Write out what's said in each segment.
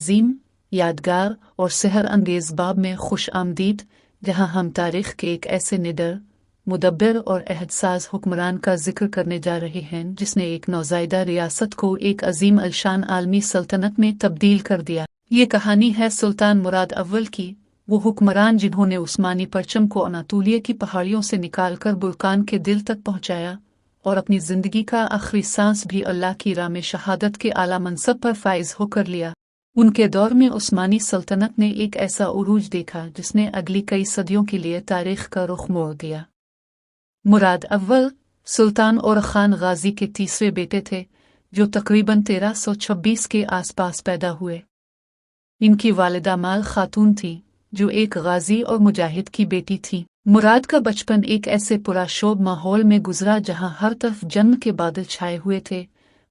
अजीम, यादगार और सहर अंगेज़ बाब में खुश आमदीद, जहाँ हम तारीख़ के एक ऐसे निडर, मुदब्बिर और अहदसाज हुक्मरान का जिक्र करने जा रहे हैं जिसने एक नौज़ायदा रियासत को एक अजीम अलशान आलमी सल्तनत में तब्दील कर दिया। ये कहानी है सुल्तान मुराद अव्वल की, वो हुक्मरान जिन्होंने उस्मानी परचम को अनातोलिया की पहाड़ियों से निकालकर बुल्कान के दिल तक पहुँचाया और अपनी ज़िंदगी का आखिरी सांस भी अल्लाह की राह में शहादत के आला मनसब पर फाइज होकर लिया। उनके दौर में उस्मानी सल्तनत ने एक ऐसा उरूज देखा जिसने अगली कई सदियों के लिए तारीख का रुख मोड़ दिया। मुराद अव्वल सुल्तान और खान गाजी के तीसरे बेटे थे, जो तकरीबन 1326 के आसपास पैदा हुए। इनकी वालिदा माल खातून थी, जो एक गाजी और मुजाहिद की बेटी थी। मुराद का बचपन एक ऐसे पुरशोभ माहौल में गुजरा जहां हर तरफ जंग के बादल छाए हुए थे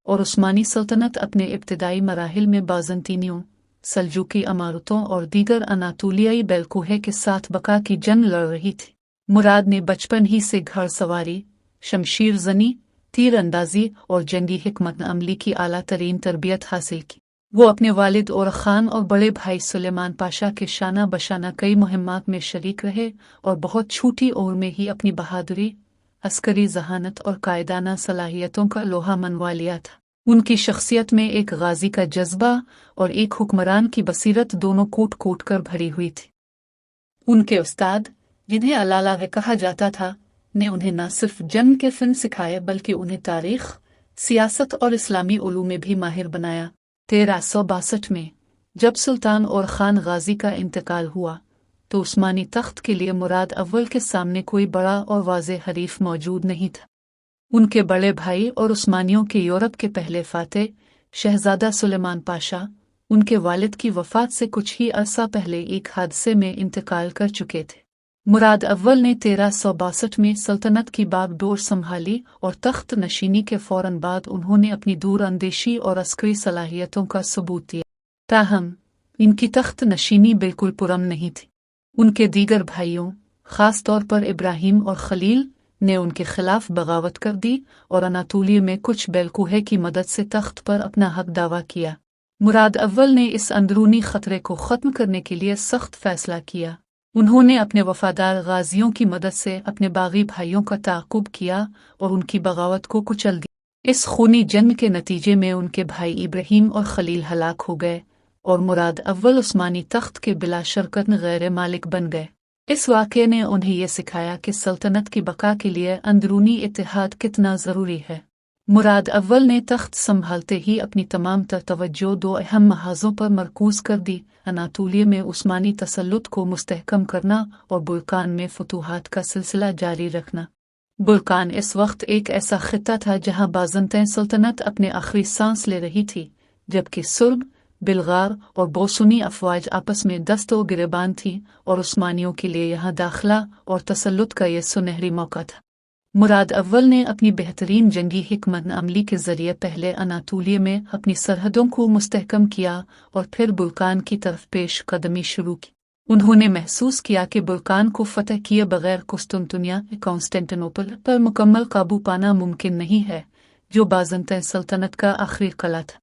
और उस्मानी सल्तनत अपने इब्तदाई मराहिल में बाज़ंतीनियों, सल्जूकी अमारतों और दीगर अनातोलियाई बेलकोहे के साथ बका की जंग लड़ रही थी। मुराद ने बचपन ही से घड़सवारी, शमशीर जनी, तीर अंदाजी और जंगी हिकमत अमली की आला तरीन तरबियत हासिल की। वो अपने वालिद और खान और बड़े भाई सुलेमान पाशा के शाना बशाना कई मुहिम्मात में शरीक रहे और बहुत छोटी उम्र में ही अपनी बहादुरी, अस्करी जहानत और कायदाना सलाहियतों का लोहा मनवा लिया था। उनकी शख्सियत में एक गाजी का जज्बा और एक हुक्मरान की बसीरत दोनों कोट कोट कर भरी हुई थी। उनके उस्ताद, जिन्हें अलाला कहा जाता था, ने उन्हें न सिर्फ जंग के फ़न सिखाए बल्कि उन्हें तारीख, सियासत और इस्लामी उलूम में भी माहिर बनाया। 1362 में जब सुल्तान और खान गाजी का इंतकाल हुआ तो उस्मानी तख्त के लिए मुराद अव्वल के सामने कोई बड़ा और वाज़ेह हरीफ मौजूद नहीं था। उनके बड़े भाई और उस्मानियों के यूरोप के पहले फातेह शहजादा सुलेमान पाशा उनके वालिद की वफ़ात से कुछ ही अरसा पहले एक हादसे में इंतकाल कर चुके थे। मुराद अव्वल ने 1362 में सल्तनत की बागडोर संभाली और तख्त नशीनी के फ़ौरन बाद उन्होंने अपनी दूर अंदेशी और अस्करी सलाहियतों का सबूत दिया। ताहम इनकी तख्त नशीनी बिल्कुल पुरम नहीं थी। उनके दीगर भाइयों, ख़ास तौर पर इब्राहिम और खलील, ने उनके खिलाफ बगावत कर दी और अनातोलिया में कुछ बेलकोहे की मदद से तख्त पर अपना हक दावा किया। मुराद अव्वल ने इस अंदरूनी खतरे को ख़त्म करने के लिए सख्त फैसला किया। उन्होंने अपने वफादार गाजियों की मदद से अपने बागी भाइयों का ताक़ुब किया और उनकी बगावत को कुचल दिया। इस खूनी जंग के नतीजे में उनके भाई इब्राहिम और खलील हलाक हो गए और मुराद अव्वल उस्मानी तख्त के बिला शरकत गैर मालिक बन गए। इस वाक़े ने उन्हें यह सिखाया कि सल्तनत की बका के लिए अंदरूनी इत्तेहाद कितना ज़रूरी है। मुराद अव्वल ने तख्त संभालते ही अपनी तमाम तवज्जो दो अहम महाज़ों पर मरकूज़ कर दी: अनातोलिया में उस्मानी तसल्लुत को मुस्तहकम करना और बुल्कान में फतूहात का सिलसिला जारी रखना। बुल्कान इस वक्त एक ऐसा खित्ता था जहाँ बाज़ंतैन सल्तनत अपने आखिरी सांस ले रही थी, जबकि सुर्ब, बिलगार और बोसुनी अफवाज आपस में दस्तो गिरबान थी और उस्मानियों के लिए यहाँ दाखिला और तसल्लुत का यह सुनहरी मौका था। मुराद अव्वल ने अपनी बेहतरीन जंगी हिकमत अमली के ज़रिए पहले अनातोलिया में अपनी सरहदों को मुस्तहकम किया और फिर बुल्कान की तरफ पेश कदमी शुरू की। उन्होंने महसूस किया कि बुल्कान को फतह किए बगैर कुस्तुनतुनिया कॉन्स्टेंटिनोपल पर मुकम्मल काबू पाना मुमकिन नहीं है, जो बाज़ंतैन सल्तनत का आखिरी कला था।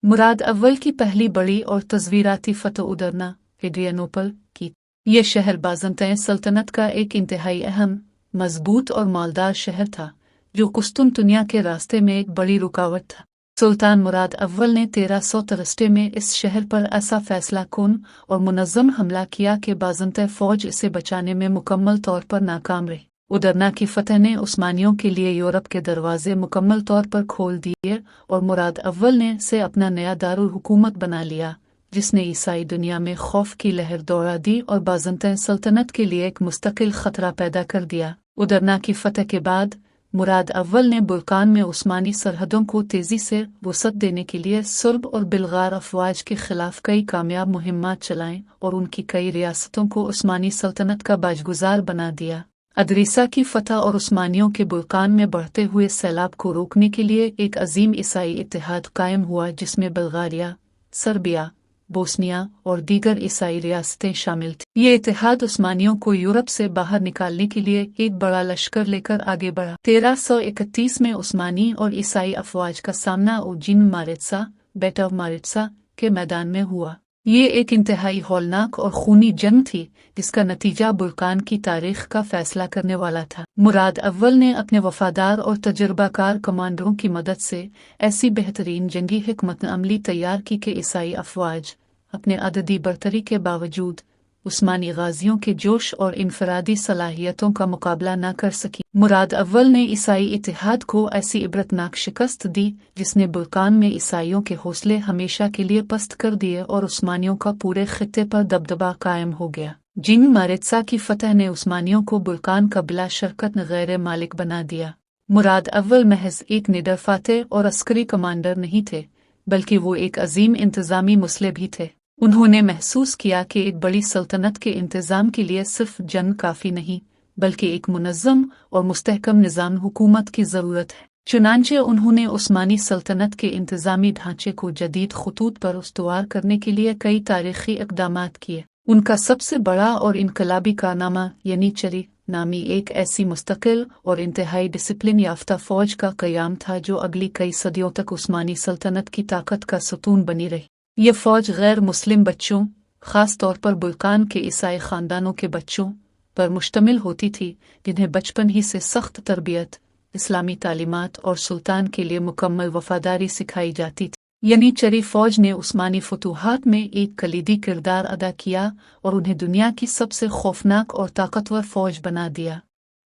मुराद अव्वल की पहली बड़ी और तज़वीराती फतह उदरना एड्रियानोपल की। यह शहर बाज़ंतैन सल्तनत का एक इंतहाई अहम, मजबूत और मालदार शहर था, जो कुस्तुनतुनिया के रास्ते में एक बड़ी रुकावट था। सुल्तान मुराद अव्वल ने 1363 में इस शहर पर ऐसा फैसला कुन और मुनज़्ज़म हमला किया कि बाज़ंतैन फ़ौज इसे बचाने में मुकम्मल तौर पर नाकाम रही। उदरना की फतह ने उस्मानियों के लिए यूरोप के दरवाजे मुकम्मल तौर पर खोल दिए और मुराद अव्वल ने इसे अपना नया दारुल हुकूमत बना लिया, जिसने ईसाई दुनिया में खौफ की लहर दौड़ा दी और बाज़ंतैन सल्तनत के लिए एक मुस्तकिल खतरा पैदा कर दिया। उदरना की फतह के बाद मुराद अव्वल ने बुल्कान में उस्मानी सरहदों को तेज़ी से वसअत देने के लिए सुर्ब और बिलगार अफवाज के खिलाफ कई कामयाब मुहिम्मात चलाएं और उनकी कई रियासतों को उस्मानी सल्तनत का बाजगुजार बना दिया। अदरीसा की फतह और उस्मानियों के बुल्कान में बढ़ते हुए सैलाब को रोकने के लिए एक अजीम ईसाई इत्तेहाद कायम हुआ, जिसमें बल्गारिया, सर्बिया, बोस्निया और दीगर ईसाई रियासतें शामिल थीं। ये इत्तेहाद उस्मानियों को यूरोप से बाहर निकालने के लिए एक बड़ा लश्कर लेकर आगे बढ़ा। 1331 में उस्मानी और ईसाई अफवाज का सामना उज्जीन मारित्सा, बेट ऑफ मारित्सा के मैदान में हुआ। ये एक इंतहाई हौलनाक और खूनी जंग थी जिसका नतीजा बुरकान की तारीख का फैसला करने वाला था। मुराद अव्वल ने अपने वफादार और तजुर्बाकार कमांडरों की मदद से ऐसी बेहतरीन जंगी हिकमत अमली तैयार की कि ईसाई अफवाज अपने अददी बरतरी के बावजूद उस्मानी गाजियों के जोश और इनफरादी सलाहियतों का मुकाबला न कर सकी। मुराद अव्वल ने ईसाई इतिहाद को ऐसी इबरतनाक शिकस्त दी जिसने बुरकान में ईसाइयों के हौसले हमेशा के लिए पस्त कर दिए और उस्मानियों का पूरे खित्ते पर दबदबा कायम हो गया। जिंग मारित्सा की फतह ने उस्मानियों को बुरकान का बिला शरकत गैर मालिक बना दिया। मुराद अव्वल महज एक निडर फातेह और अस्करी कमांडर नहीं थे, बल्कि वो एक अजीम इंतजामी मुसल्ह भी थे। उन्होंने महसूस किया कि एक बड़ी सल्तनत के इंतजाम के लिए सिर्फ जंग काफ़ी नहीं, बल्कि एक मुनज़्ज़म और मुस्तहकम निज़ाम हुकूमत की ज़रूरत है। चुनांचे उन्होंने उस्मानी सल्तनत के इंतजामी ढांचे को जदीद खतूत पर उस्तवार करने के लिए कई तारीख़ी इक़दामात किए। उनका सबसे बड़ा और इनकलाबी कारनामा यनीचरी नामी एक ऐसी मुस्तकिल और इंतहाई डिसिप्लिन याफ्ता फ़ौज का क़याम था जो अगली कई सदियों तक उस्मानी सल्तनत की ताकत का सतून बनी रही। ये फ़ौज गैर मुस्लिम बच्चों, ख़ास तौर पर बुरकान के ईसाई ख़ानदानों के बच्चों पर मुश्तमिल होती थी, जिन्हें बचपन ही से सख्त तरबियत, इस्लामी तालीमात और सुल्तान के लिए मुकम्मल वफ़ादारी सिखाई जाती थी। यनीचरी फ़ौज ने उस्मानी फतूहात में एक कलीदी किरदार अदा किया और उन्हें दुनिया की सबसे खौफनाक और ताकतवर फ़ौज बना दिया।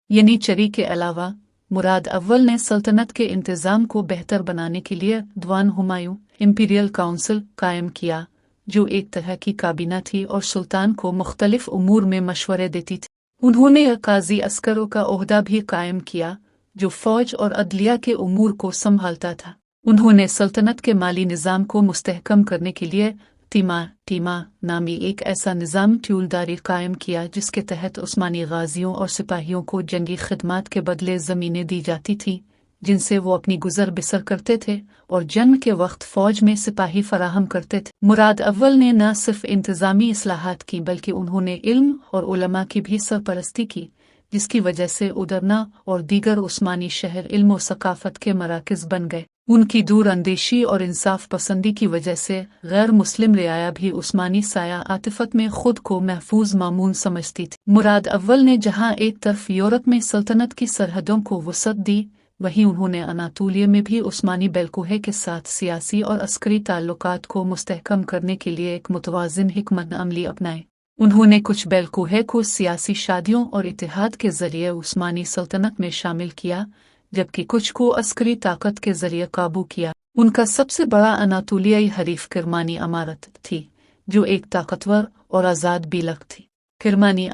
यनीचरी के अलावा मुराद अव्वल ने सल्तनत के इंतज़ाम को बेहतर बनाने के लिए दीवान हुमायूं इंपीरियल काउंसिल कायम किया, जो एक तरह की काबीना थी और सुल्तान को मुख्तलिफ उमूर में मशवरे देती थी। उन्होंने काजी अस्करों का ओहदा भी कायम किया, जो फ़ौज और अदलिया के उमूर को संभालता था। उन्होंने सल्तनत के माली निज़ाम को मुस्तहकम करने के लिए टीमा नामी एक ऐसा निज़ाम ट्यूलदारी कायम किया जिसके तहत उस्मानी गाजियों और सिपाहियों को जंगी खिदमात के बदले ज़मीनें दी जाती थीं, जिनसे वो अपनी गुजर बसर करते थे और जंग के वक्त फ़ौज में सिपाही फराहम करते थे। मुराद अव्वल ने न सिर्फ इंतज़ामी इस्लाहात की बल्कि उन्होंने इल्म और उलमा की भी सरपरस्ती की, जिसकी वजह से उदरना और दीगर उस्मानी शहर इल्म और सकाफ़त के मराकज़ बन गए। उनकी दूर अंदेशी और इंसाफ पसंदी की वजह से गैर मुस्लिम रियाया भी उस्मानी साया आतिफत में खुद को महफूज मामून समझती थी। मुराद अव्वल ने जहाँ एक तरफ यूरोप में सल्तनत की सरहदों को वसअत दी, वहीं उन्होंने अनातोलिया में भी उस्मानी बेलकोहे के साथ सियासी और अस्करी ताल्लुकात को मुस्तहकम करने के लिए एक मुतवाज़िन हिकमत अमली अपनाए। उन्होंने कुछ बेलकोहे को सियासी शादियों और इतिहाद के ज़रिए उस्मानी सल्तनत में शामिल किया, जबकि कुछ को अस्करी ताकत के ज़रिए काबू किया। उनका सबसे बड़ा अनातोलियाई हरीफ किरमानी अमारत थी, जो एक ताकतवर और आज़ाद बिलख थी। किरमानी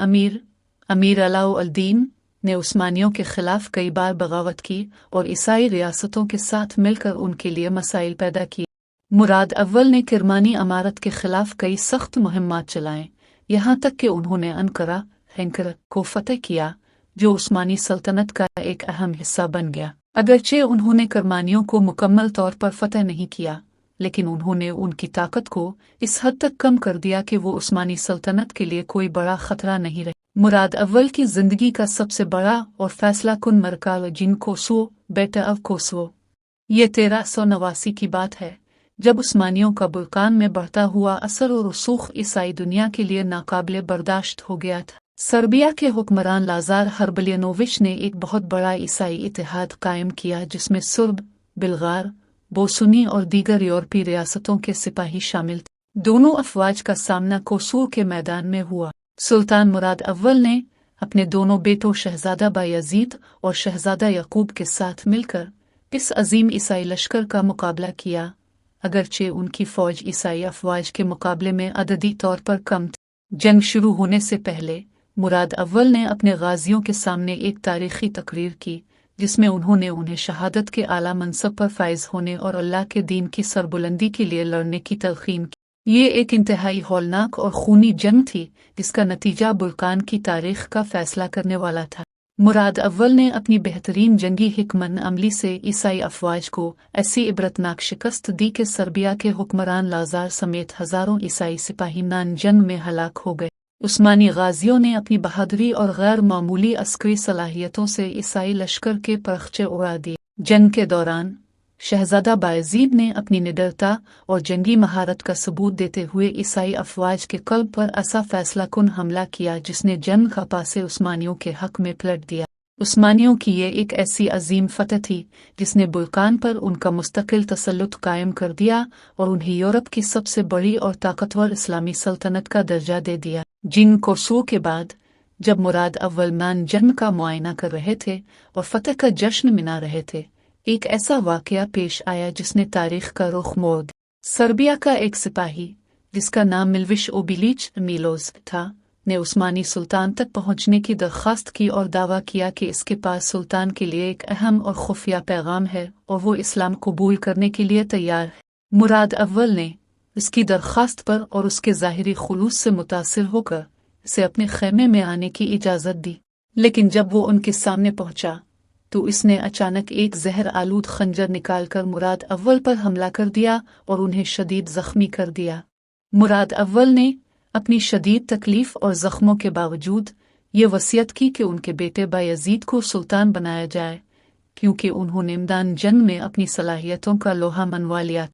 अमीर अलाउद्दीन ने उस्मानियों के खिलाफ कई बार बगावत की और ईसाई रियासतों के साथ मिलकर उनके लिए मसाइल पैदा किए। मुराद अव्वल ने किरमानी अमारत के खिलाफ कई सख्त मुहिम्मात चलाएं, यहाँ तक कि उन्होंने अनकरा को फतह किया, जो उस्मानी सल्तनत का एक अहम हिस्सा बन गया। अगरचे उन्होंने किरमानियों को मुकम्मल तौर पर फतह नहीं किया, लेकिन उन्होंने उनकी ताकत को इस हद तक कम कर दिया कि वो उस्मानी सल्तनत के लिए कोई बड़ा खतरा नहीं रहे। मुराद अव्वल की जिंदगी का सबसे बड़ा और फैसला कुन मरका जिन कोसो बेटा ऑफ कोसो। ये 1389 की बात है, जब उस्मानियों का बुरकान में बढ़ता हुआ असर और रसूख ईसाई दुनिया के लिए नाकाबिले बर्दाश्त हो गया था। सर्बिया के हुक्मरान लाजार हर्बलियनोविच ने एक बहुत बड़ा ईसाई इतिहाद कायम किया, जिसमें सुर्ब, बिल्गार, बोसुनी और दीगर यूरोपीय रियासतों के सिपाही शामिल थे। दोनों अफवाज का सामना कोसूर के मैदान में हुआ। सुल्तान मुराद अव्वल ने अपने दोनों बेटों शहजादा बायजीद और शहजादा यकूब के साथ मिलकर इस अजीम ईसाई लश्कर का मुकाबला किया, अगरचे उनकी फ़ौज ईसाई अफवाज के मुकाबले में अददी तौर पर कम थी। जंग शुरू होने से पहले मुराद अव्वल ने अपने गाजियों के सामने एक तारीखी तकरीर की, जिसमें उन्हें शहादत के आला मनसब पर फाइज होने और अल्लाह के दीन की सरबुलंदी के लिए लड़ने की तलखीन की। ये एक इंतहाई हौलनाक और खूनी जंग थी, जिसका नतीजा बुरकान की तारीख का फैसला करने वाला था। मुराद अव्वल ने अपनी बेहतरीन जंगी हिकमत अमली से ईसाई अफवाज को ऐसी इबरतनाक शिकस्त दी कि सर्बिया के हुक्मरान लाजार समेत हज़ारों ईसाई सिपाही नान जंग में हलाक हो गए। उस्मानी गाजियों ने अपनी बहादुरी और गैर मामूली अस्करी सलाहियतों से ईसाई लश्कर के परखचे उड़ा दिए। जंग के दौरान शहजादा बायजीद ने अपनी निडरता और जंगी महारत का सबूत देते हुए ईसाई अफवाज के कल्ब पर ऐसा फैसला कुन हमला किया जिसने जंग का पासे उस्मानियों के हक में पलट दिया। उस्मानियों की ये एक ऐसी अजीम फतह थी जिसने बुल्कान पर उनका मुस्तकिल तसल्लुत कायम कर दिया और उन्हें यूरोप की सबसे बड़ी और ताकतवर इस्लामी सल्तनत का दर्जा दे दिया। जिन कोर्सों के बाद जब मुराद अव्वल मान जंग का मुआयना कर रहे थे और फतह का जश्न मना रहे थे, एक ऐसा वाकया पेश आया जिसने तारीख का रुख मोड़ दिया। सर्बिया का एक सिपाही जिसका नाम मिल्विश ओबिलिच मिलोज था ने उस्मानी सुल्तान तक पहुंचने की दरख्वास्त की और दावा किया कि इसके पास सुल्तान के लिए एक अहम और खुफिया पैगाम है और वो इस्लाम कबूल करने के लिए तैयार है। मुराद अव्वल ने इसकी दरख्वास्त पर और उसके ज़ाहिरी खुलूस से मुतासिर होकर इसे अपने खेमे में आने की इजाज़त दी, लेकिन जब वो उनके सामने पहुंचा तो इसने अचानक एक जहर आलूद खंजर निकालकर मुराद अव्वल पर हमला कर दिया और उन्हें शदीद जख्मी कर दिया। मुराद अव्वल ने अपनी शदीद तकलीफ और जख्मों के बावजूद ये वसीयत की कि उनके बेटे बायजीद को सुल्तान बनाया जाए, क्योंकि उन्होंने मैदान जंग में अपनी सलाहियतों का लोहा मनवा लिया।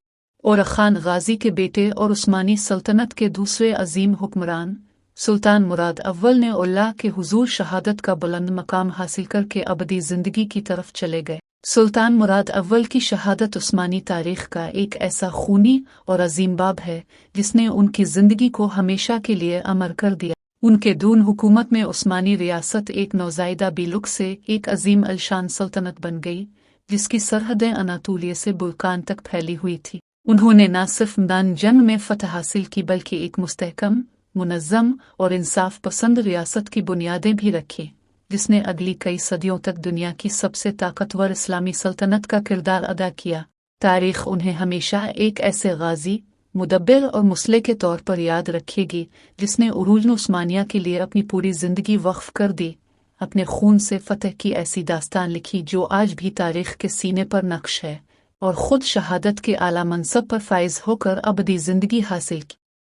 और खान गाजी के बेटे और उस्मानी सल्तनत के दूसरे अजीम हुक्मरान सुल्तान मुराद अव्वल ने अल्लाह के हुजूर शहादत का बुलंद मकाम हासिल करके अबदी जिंदगी की तरफ चले गए। सुल्तान मुराद अव्वल की शहादत उस्मानी तारीख का एक ऐसा खूनी और अजीम बाब है जिसने उनकी जिंदगी को हमेशा के लिए अमर कर दिया। उनके दून हुकूमत में उस्मानी रियासत एक नौजायदा बिलुक से एक अजीम अलशान सल्तनत बन गई जिसकी सरहदें अनातोलिया से बुल्कान तक फैली हुई थी। उन्होंने न सिर्फ मैदान जंग में फतह हासिल की बल्कि एक मुस्तहकम, मुनज़्ज़म और इंसाफ पसंद रियासत की बुनियादें भी रखी जिसने अगली कई सदियों तक दुनिया की सबसे ताकतवर इस्लामी सल्तनत का किरदार अदा किया। तारीख उन्हें हमेशा एक ऐसे गाजी, मुदब्बिर और मुस्लिह के तौर पर याद रखेगी जिसने उरूज उस्मानिया के लिए अपनी पूरी जिंदगी वक्फ कर दी, अपने खून से फतह की ऐसी दास्तान लिखी जो आज भी तारीख के सीने पर नक्श है, और खुद शहादत के आला मनसब पर फाइज होकर अबदी जिंदगी हासिल की।